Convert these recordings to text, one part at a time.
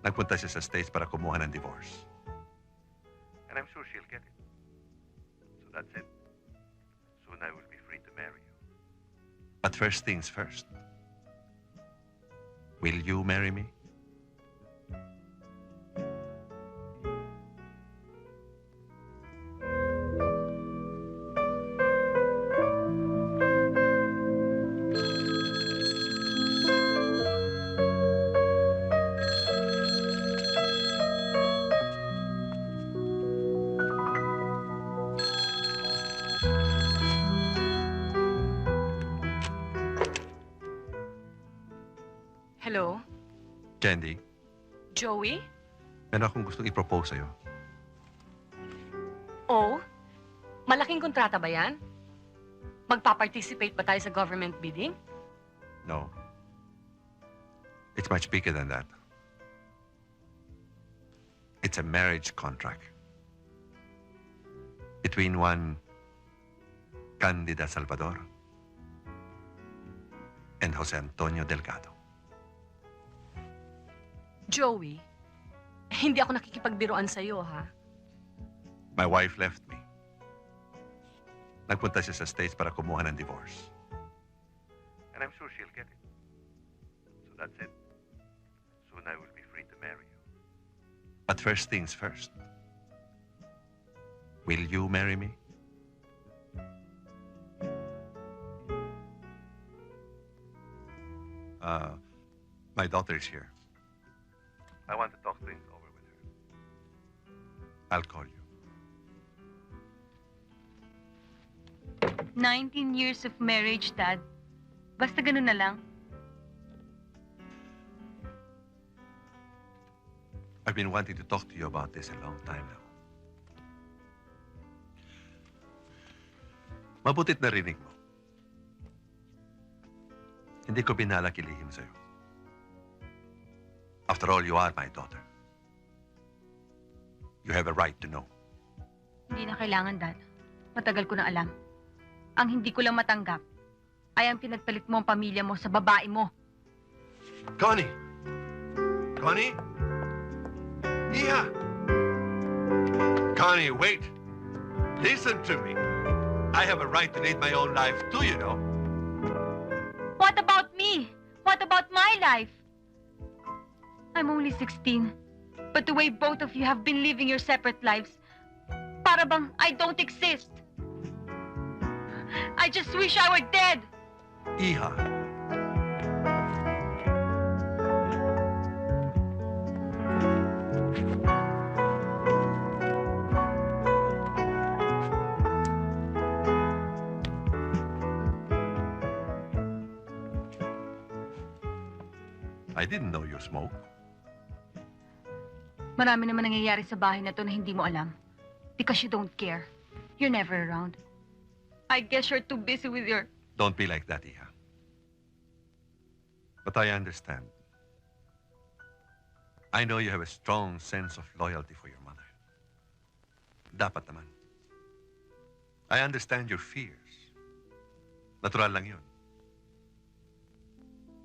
Nagpunta siya sa States para kumuha ng divorce. And I'm sure she'll get it. So that's it. Soon I will be free to marry you. But first things first. Will you marry me? Hello? Candy, Joey? meron akong gustong i-propose sa'yo. Oh? Malaking kontrata ba yan? Magpa-participate ba tayo sa government bidding? No. It's much bigger than that. It's a marriage contract. Between one Candida Salvador and Jose Antonio Delgado. Joey, hindi ako nakikipagbiruan sa'yo, ha? My wife left me. Nagpunta siya sa States para kumuha ng divorce. And I'm sure she'll get it. So that's it. Soon I will be free to marry you. But first things first. Will you marry me? My daughter is here. I want to talk things over with her. I'll call you. 19 years of marriage, Dad. Basta ganun na lang. I've been wanting to talk to you about this a long time now. Mabutit narinig mo. Hindi ko binalak ilihim sa'yo. After all, you are my daughter. You have a right to know. Hindi na kailangan, Dad. Matagal ko na alam. Ang hindi ko lang matanggap ay ang pinagpalit mo ang pamilya mo sa babae mo. Connie! Connie? Iha! Connie, wait! Listen to me. I have a right to lead my own life too, you know. What about me? What about my life? I'm only 16. But the way both of you have been living your separate lives, para bang I don't exist. I just wish I were dead. Iha. I didn't know you smoke. Marami naman nangyayari sa bahay na to na hindi mo alam. Because you don't care. You're never around. I guess you're too busy with your... Don't be like that, Iha. But I understand. I know you have a strong sense of loyalty for your mother. Dapat naman. I understand your fears. Natural lang yun.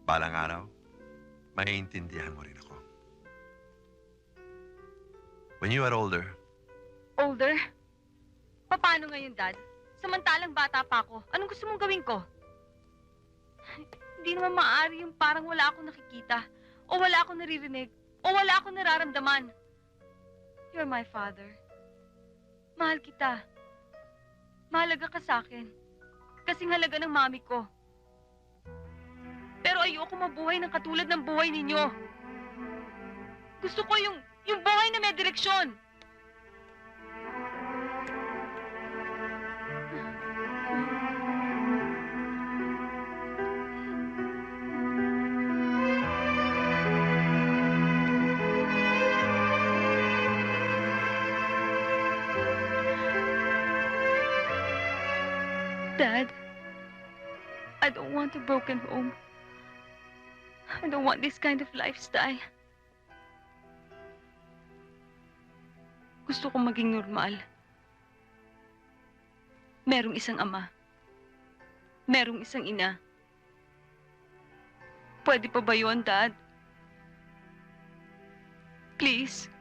Balang araw, maiintindihan mo rin ako. When you are older, Older? Paano ngayon, Dad? Samantalang bata pa ako, anong gusto mong gawin ko? Hindi naman maaari yung parang wala akong nakikita, o wala akong naririnig, o wala akong nararamdaman. You're my father. Mahal kita. Mahalaga ka sa akin. Kasing halaga ng mami ko. Pero ayoko mabuhay ng katulad ng buhay ninyo. Gusto ko yung buhay na may direksyon. Dad, I don't want a broken home. I don't want this kind of lifestyle. Gusto kong maging normal. Merong isang ama. Merong isang ina. Pwede pa ba yun, Dad? Please.